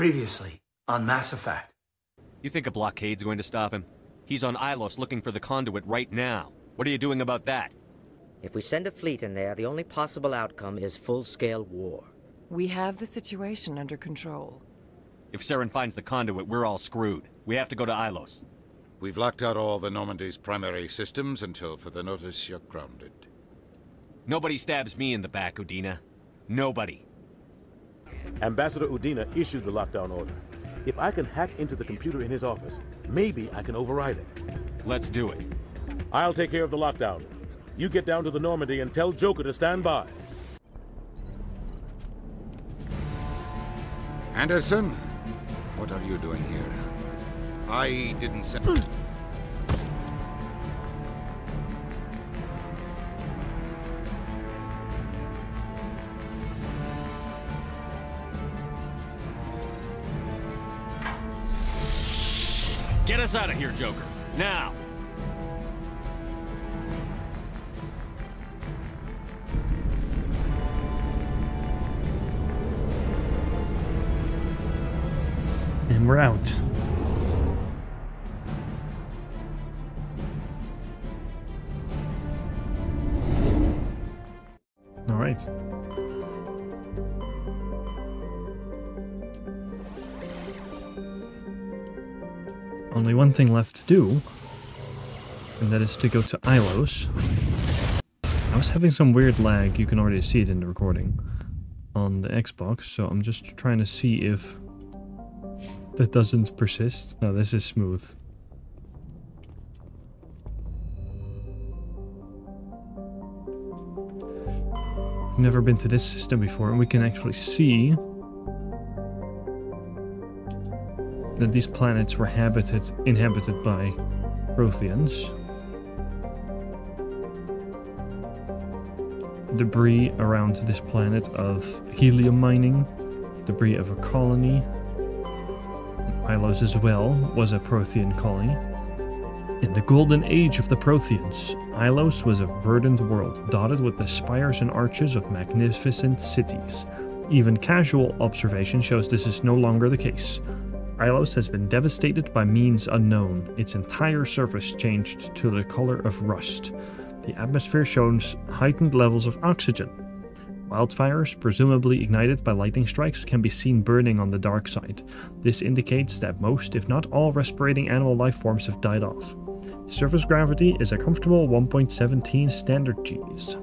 Previously on Mass Effect. You think a blockade's going to stop him? He's on Ilos looking for the conduit right now. What are you doing about that? If we send a fleet in there, the only possible outcome is full-scale war. We have the situation under control. If Saren finds the conduit, we're all screwed. We have to go to Ilos. We've locked out all the Normandy's primary systems until further notice you're grounded. Nobody stabs me in the back, Udina. Nobody. Ambassador Udina issued the lockdown order. If I can hack into the computer in his office, maybe I can override it. Let's do it. I'll take care of the lockdown. You get down to the Normandy and tell Joker to stand by. Anderson, what are you doing here? I didn't send... Get us out of here, Joker. Now! And we're out. All right. Only one thing left to do, and that is to go to Ilos. I was having some weird lag, you can already see it in the recording on the Xbox, so I'm just trying to see if that doesn't persist. No, this is smooth. I've never been to this system before, and we can actually see that these planets were inhabited by Protheans. Debris around this planet of helium mining, debris of a colony. And Ilos as well was a Prothean colony. In the golden age of the Protheans, Ilos was a verdant world dotted with the spires and arches of magnificent cities. Even casual observation shows this is no longer the case. Ilos has been devastated by means unknown, its entire surface changed to the color of rust. The atmosphere shows heightened levels of oxygen. Wildfires, presumably ignited by lightning strikes, can be seen burning on the dark side. This indicates that most, if not all, respirating animal life forms have died off. Surface gravity is a comfortable 1.17 standard Gs.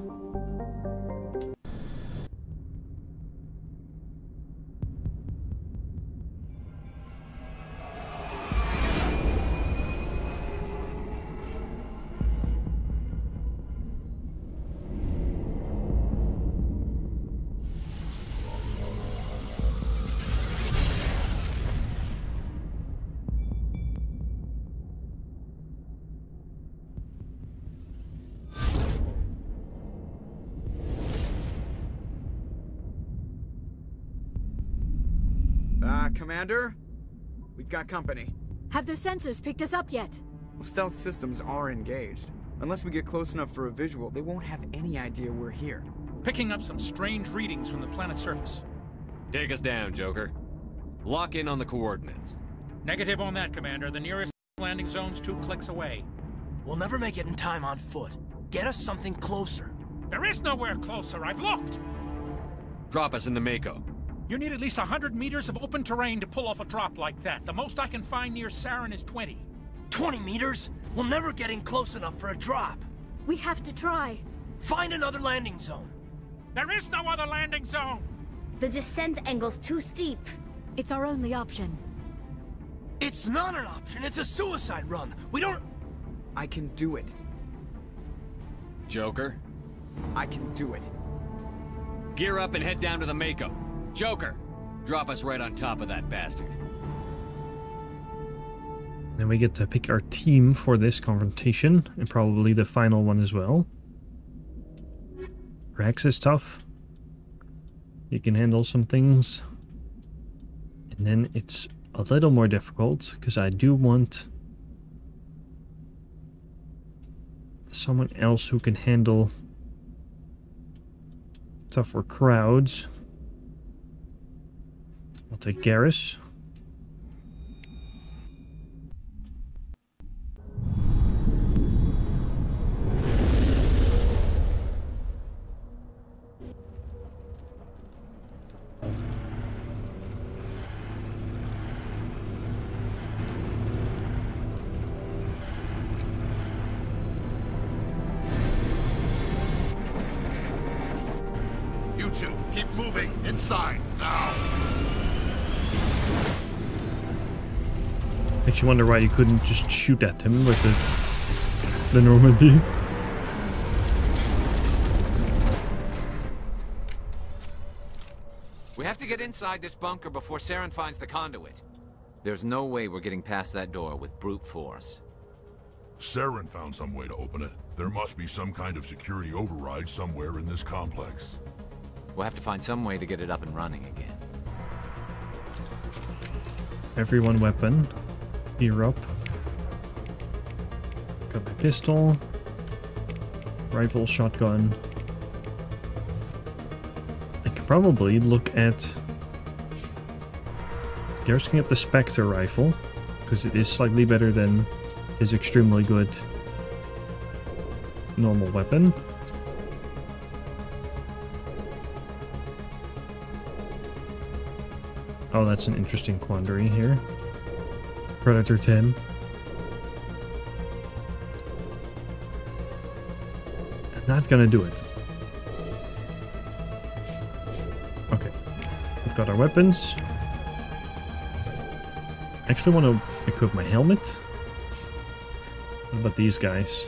Commander? We've got company. Have their sensors picked us up yet? Well, stealth systems are engaged. Unless we get close enough for a visual, they won't have any idea we're here. Picking up some strange readings from the planet's surface. Take us down, Joker. Lock in on the coordinates. Negative on that, Commander. The nearest landing zone's 2 clicks away. We'll never make it in time on foot. Get us something closer. There is nowhere closer. I've looked. Drop us in the Mako. You need at least 100 meters of open terrain to pull off a drop like that. The most I can find near Saren is 20. 20 meters? We'll never get in close enough for a drop. We have to try. Find another landing zone. There is no other landing zone! The descent angle's too steep. It's our only option. It's not an option. It's a suicide run. We don't... I can do it. Joker? I can do it. Gear up and head down to the Mako. Joker, drop us right on top of that bastard. Then we get to pick our team for this confrontation, and probably the final one as well. Rex is tough. He can handle some things. And then it's a little more difficult, because I do want someone else who can handle tougher crowds. I'll take Garrus. Makes you wonder why you couldn't just shoot at him with the Normandy. We have to get inside this bunker before Saren finds the conduit. There's no way we're getting past that door with brute force. Saren found some way to open it. There must be some kind of security override somewhere in this complex. We'll have to find some way to get it up and running again. Everyone weapon. Gear up. Got my pistol. Rifle, shotgun. I could probably look at... Garrus can get the Spectre rifle, because it is slightly better than his extremely good normal weapon. Oh, that's an interesting quandary here. Predator 10. Not gonna do it. Okay. We've got our weapons. Actually want to equip my helmet. What about these guys?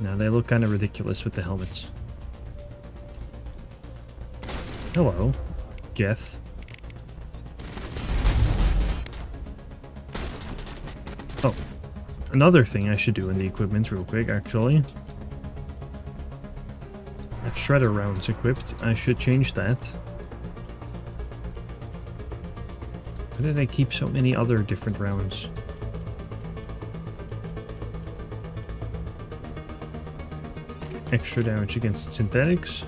Now they look kind of ridiculous with the helmets. Hello, Geth. Oh, another thing I should do in the equipment real quick, actually. I have shredder rounds equipped. I should change that. Why did I keep so many other different rounds? Extra damage against synthetics.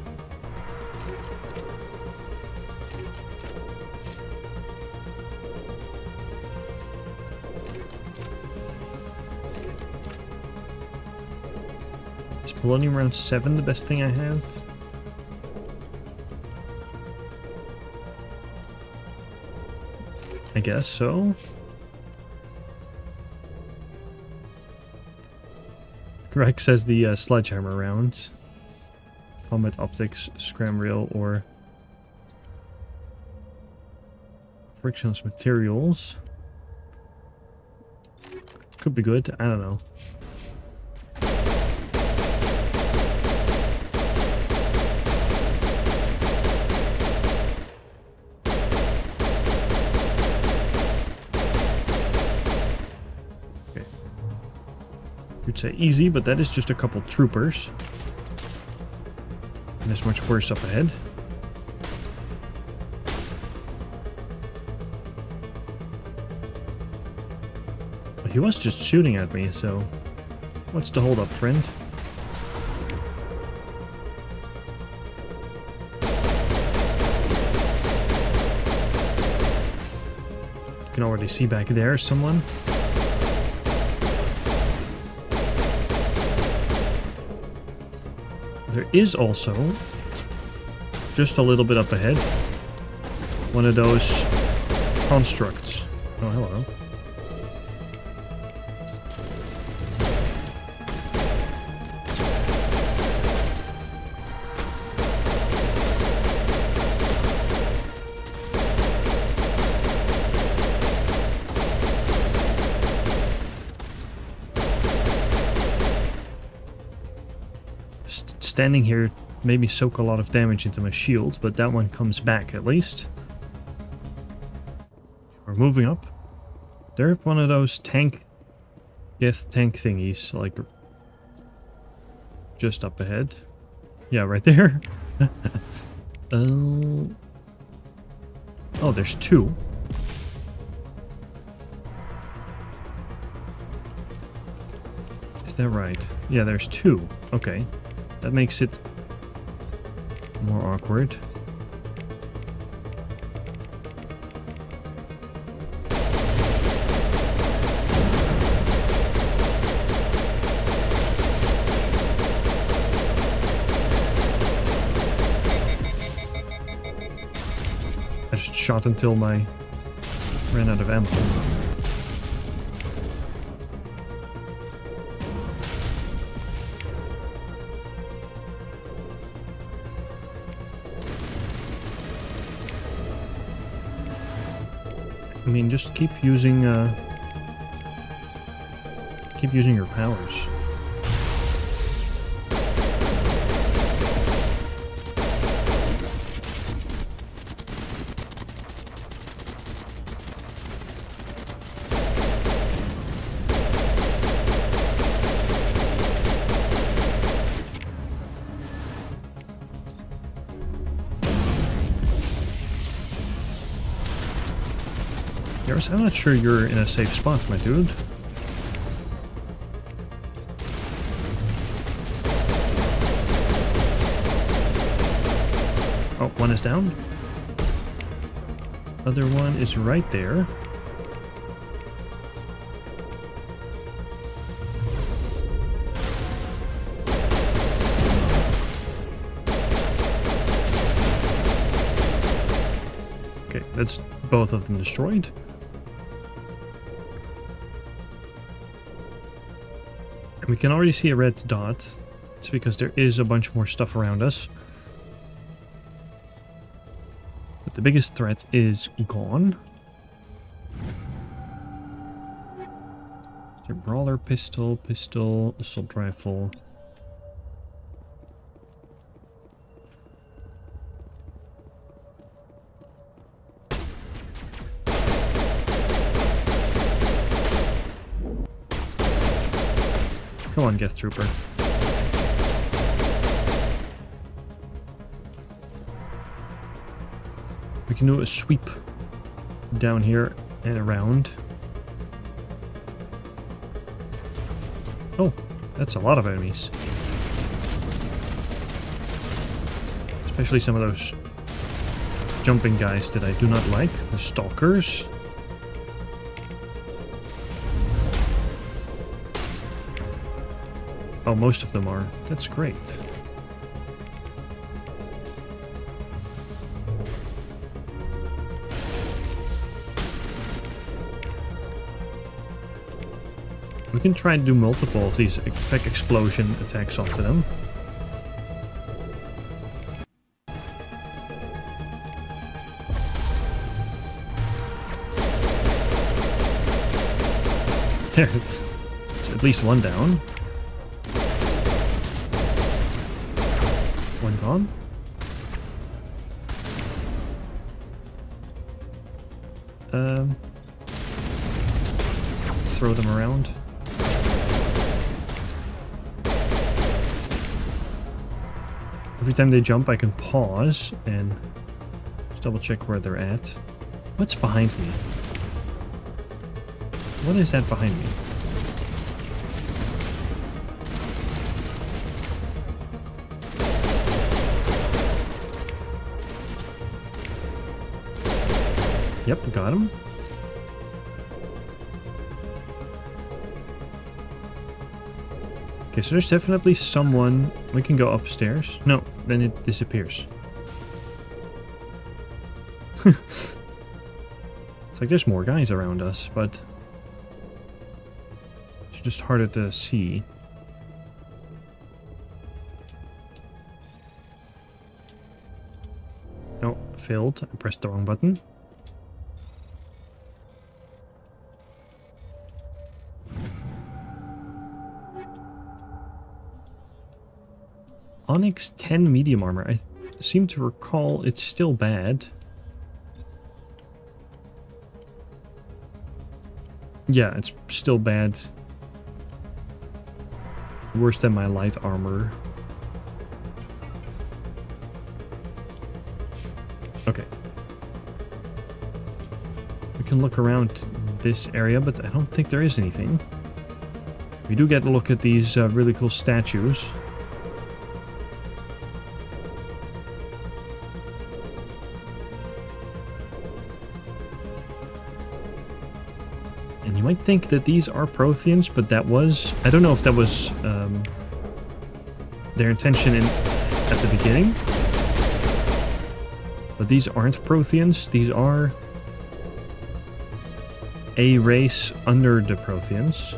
Is polonium round 7 the best thing I have? I guess so. Greg says the sledgehammer rounds. Combat optics, scram rail, or frictionless materials. Could be good, I don't know. You'd say easy, but that is just a couple troopers. And there's much worse up ahead. But he was just shooting at me, so what's the hold up, friend? You can already see back there someone. There is also, just a little bit up ahead, one of those constructs. Oh, hello. Standing here maybe soak a lot of damage into my shield, but that one comes back at least. We're moving up. They're one of those tank thingies, like just up ahead. Yeah, right there. Oh, there's two. Is that right? Yeah, there's two. Okay. That makes it more awkward. I just shot until I ran out of ammo. I mean, just keep using your powers. Garrus, I'm not sure you're in a safe spot, my dude. Oh, one is down. Other one is right there. Okay, that's both of them destroyed. We can already see a red dot. It's because there is a bunch more stuff around us. But the biggest threat is gone. There's a brawler, pistol, assault rifle. Come on, Geth Trooper. We can do a sweep down here and around. Oh, that's a lot of enemies. Especially some of those jumping guys that I do not like, the stalkers. Oh, most of them are. That's great. We can try and do multiple of these tech explosion attacks onto them. There. It's at least one down. One gone. Throw them around. Every time they jump, I can pause and just double check where they're at. What's behind me? What is that behind me? Yep, got him. Okay, so there's definitely someone. We can go upstairs. No, then it disappears. It's like there's more guys around us, but it's just harder to see. No, failed. I pressed the wrong button. Onyx 10 medium armor. I seem to recall it's still bad. Yeah, it's still bad. Worse than my light armor. Okay. We can look around this area, but I don't think there is anything. We do get a look at these really cool statues. And you might think that these are Protheans, but that was... I don't know if that was their intention at the beginning. But these aren't Protheans. These are a race under the Protheans.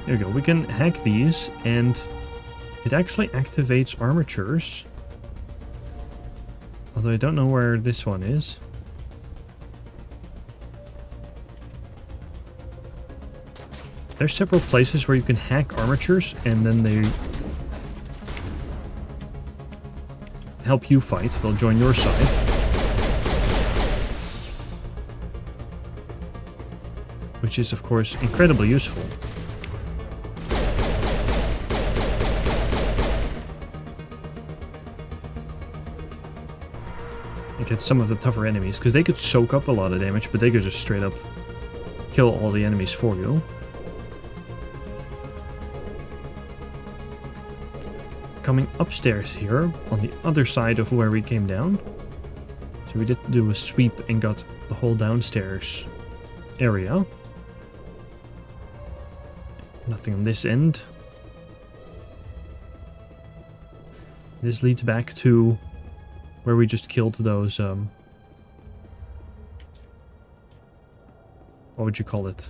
There we go. We can hack these and It actually activates armatures. Although I don't know where this one is. There's several places where you can hack armatures and then they help you fight. They'll join your side. Which is, of course, incredibly useful. Against some of the tougher enemies, because they could soak up a lot of damage, but they could just straight up kill all the enemies for you. Coming upstairs here, on the other side of where we came down. So we did do a sweep and got the whole downstairs area. Nothing on this end. This leads back to where we just killed those, what would you call it?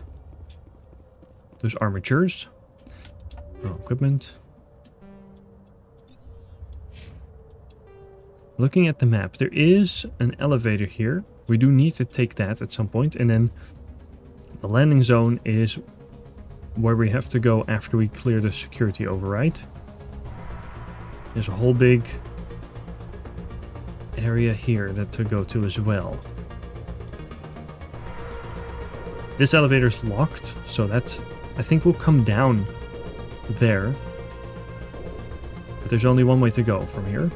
Those armatures. Oh, equipment. Looking at the map, there is an elevator here. We do need to take that at some point, and then the landing zone is where we have to go after we clear the security override. There's a whole big area here that to go to as well. This elevator's locked, so that's, I think we'll come down there. But there's only one way to go from here.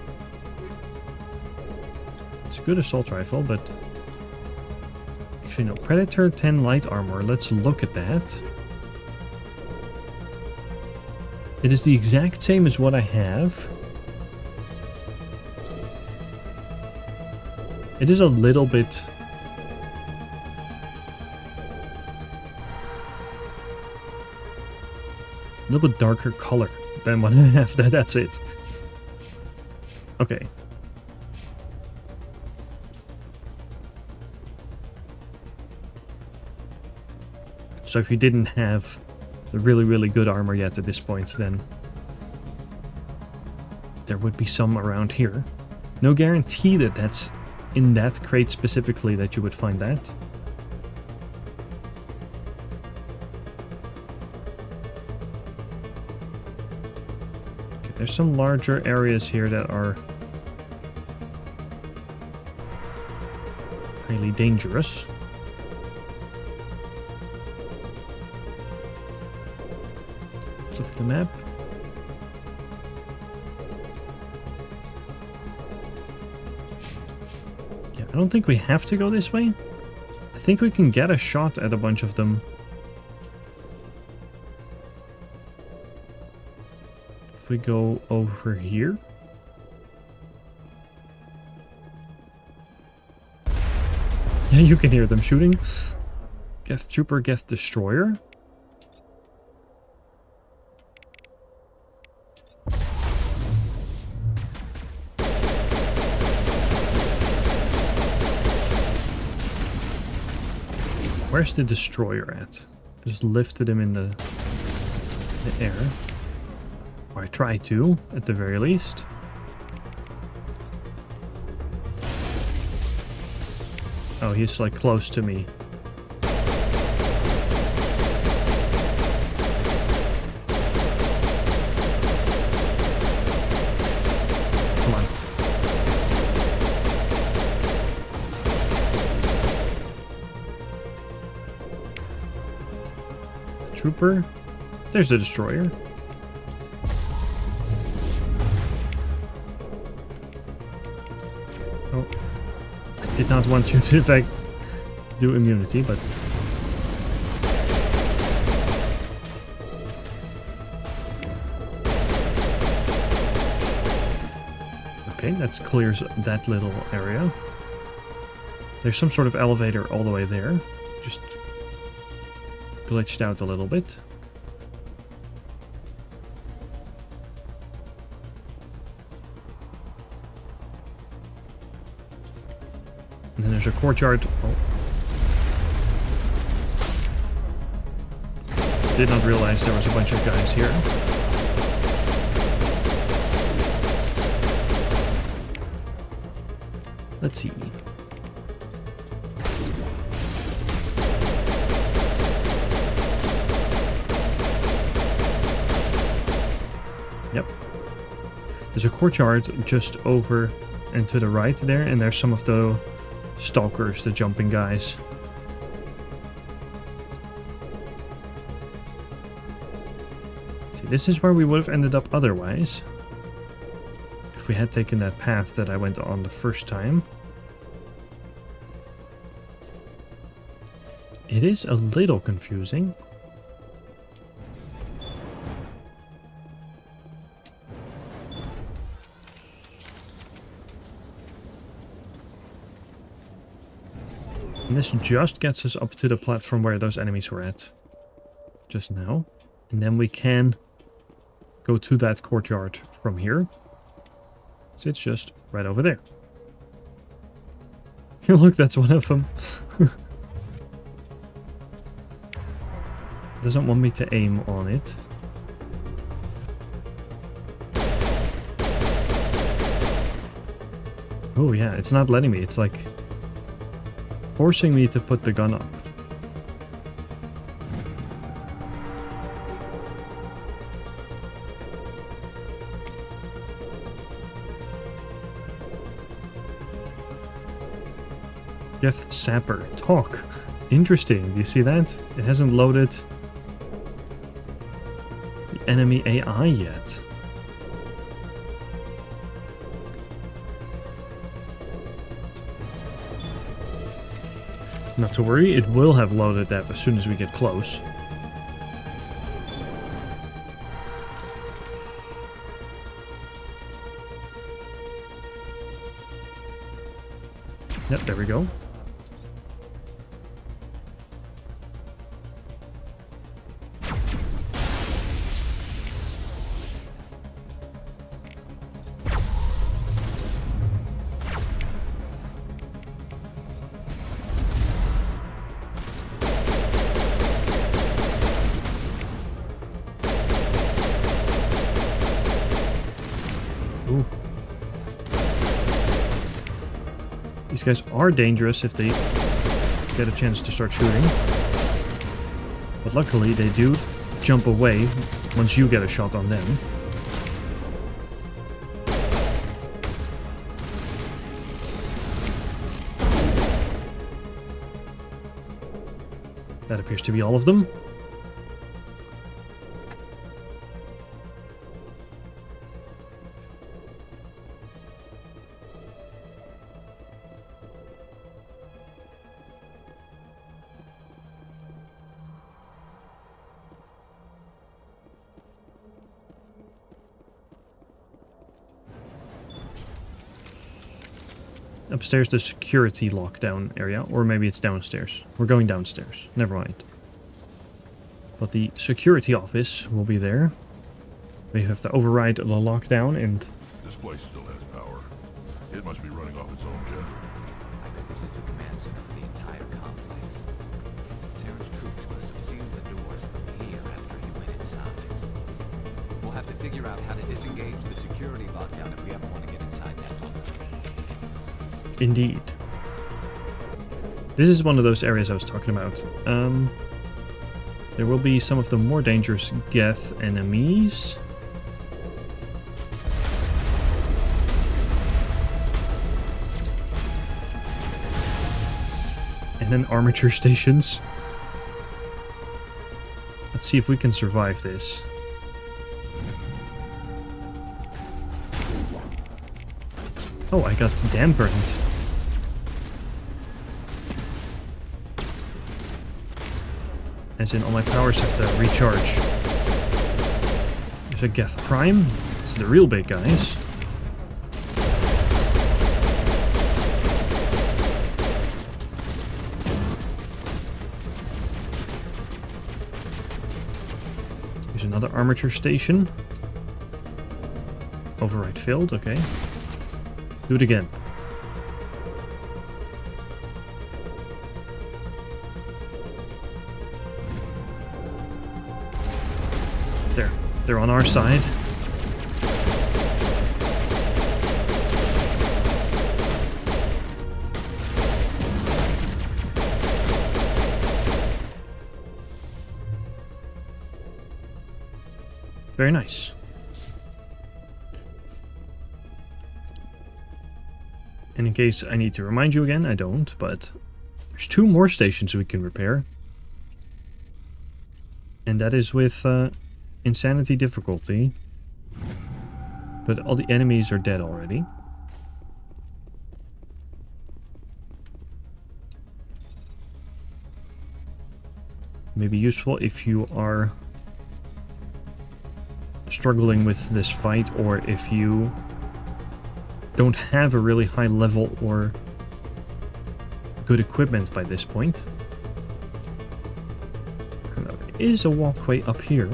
It's a good assault rifle, but actually no. Predator 10 light armor. Let's look at that. It is the exact same as what I have. It is a little bit... a little bit darker color than what I have. That's it. Okay. So if you didn't have the really, really good armor yet at this point, then there would be some around here. No guarantee that that's in that crate specifically that you would find that. Okay, there's some larger areas here that are highly dangerous. Let's look at the map. I don't think we have to go this way. I think we can get a shot at a bunch of them. If we go over here. Yeah, you can hear them shooting. Geth Trooper, Geth Destroyer. Where's the destroyer at? Just lifted him in the air. Or I try to, at the very least. Oh, he's like close to me. Come on. Trooper. There's the destroyer. Oh. I did not want you to, in fact, do immunity, but... Okay, that clears that little area. There's some sort of elevator all the way there. Just glitched out a little bit. And then there's a courtyard. Oh. Did not realize there was a bunch of guys here. Let's see. Yep. There's a courtyard just over and to the right there, and there's some of the stalkers, the jumping guys. See, this is where we would have ended up otherwise. If we had taken that path that I went on the first time. It is a little confusing. And this just gets us up to the platform where those enemies were at just now. And then we can go to that courtyard from here. So it's just right over there. Look, that's one of them. Doesn't want me to aim on it. Oh yeah, it's not letting me. It's like forcing me to put the gun up. Geth Sapper. Talk. Interesting. Do you see that? It hasn't loaded the enemy AI yet. Not to worry, it will have loaded that as soon as we get close. Yep, there we go. Ooh. These guys are dangerous if they get a chance to start shooting. But luckily they do jump away once you get a shot on them. That appears to be all of them. Upstairs, the security lockdown area, or maybe it's downstairs. We're going downstairs. Never mind. But the security office will be there. We have to override the lockdown and... This place still has power. It must be running off its own generator. I bet this is the command center for the entire complex. Saren's troops must have sealed the doors from here after he went inside. We'll have to figure out how to disengage the security lockdown if we ever want to get inside that bunker. Indeed. This is one of those areas I was talking about. There will be some of the more dangerous Geth enemies. And then armature stations. Let's see if we can survive this. Oh, I got dampened. As in, all my powers have to recharge. There's a Geth Prime. It's the real big guys. Here's another armature station. Override failed, okay. Do it again. There. They're on our side. Very nice. And in case I need to remind you again, I don't, but there's 2 more stations we can repair. And that is with insanity difficulty. But all the enemies are dead already. May be useful if you are struggling with this fight, or if you don't have a really high level or good equipment by this point. And there is a walkway up here.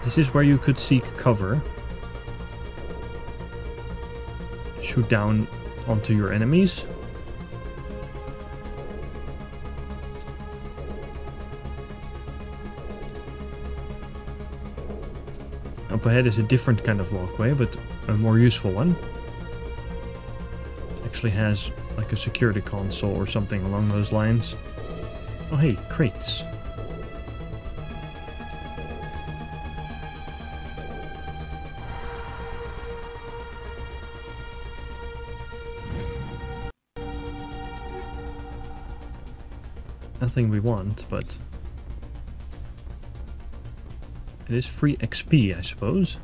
This is where you could seek cover. Shoot down onto your enemies. Up ahead is a different kind of walkway, but a more useful one. Actually has like a security console or something along those lines. Oh hey, crates. Nothing we want, but it is free XP, I suppose.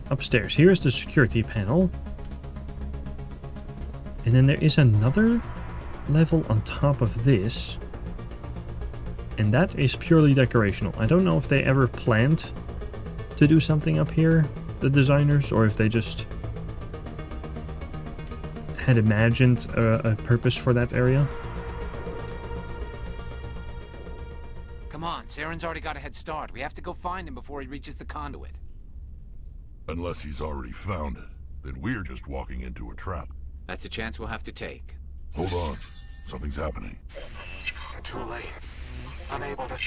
Upstairs, here's the security panel. And then there is another level on top of this. And that is purely decorational. I don't know if they ever planned to do something up here, the designers, or if they just had imagined a purpose for that area. Come on, Saren's already got a head start. We have to go find him before he reaches the conduit. Unless he's already found it, then we're just walking into a trap. That's a chance we'll have to take. Hold on. Something's happening. Too late. Unable to...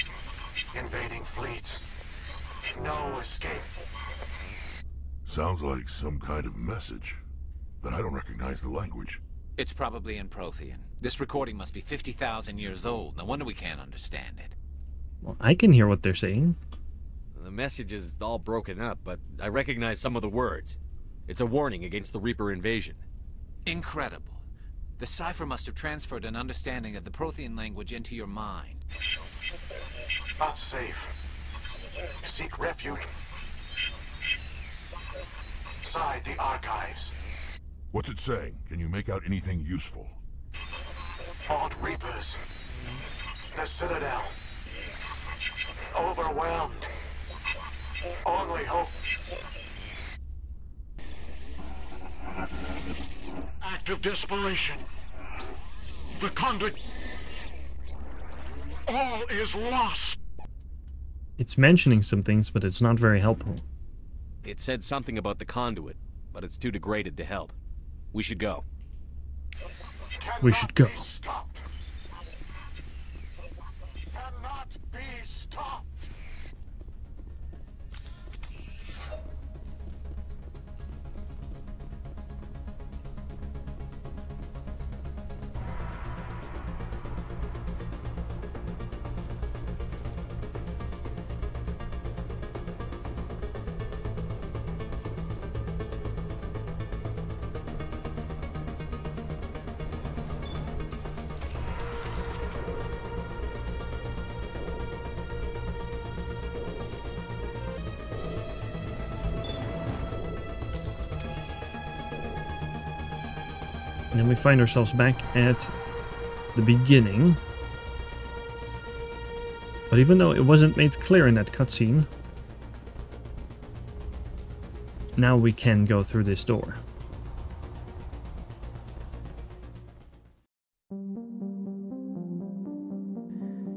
Invading fleets. No escape. Sounds like some kind of message, but I don't recognize the language. It's probably in Prothean. This recording must be 50,000 years old. No wonder we can't understand it. Well, I can hear what they're saying. The message is all broken up, but I recognize some of the words. It's a warning against the Reaper invasion. Incredible. The cipher must have transferred an understanding of the Prothean language into your mind. Not safe. Seek refuge. Inside the archives. What's it saying? Can you make out anything useful? Vault Reapers. The Citadel. Overwhelmed. Only hope. Act of desperation. The conduit. All is lost. It's mentioning some things, but it's not very helpful. It said something about the conduit, but it's too degraded to help. We should go. We should go. Stopped. Cannot be stopped. And then we find ourselves back at the beginning. But even though it wasn't made clear in that cutscene, now we can go through this door.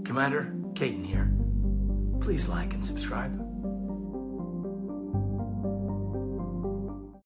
Commander, Caden here. Please like and subscribe.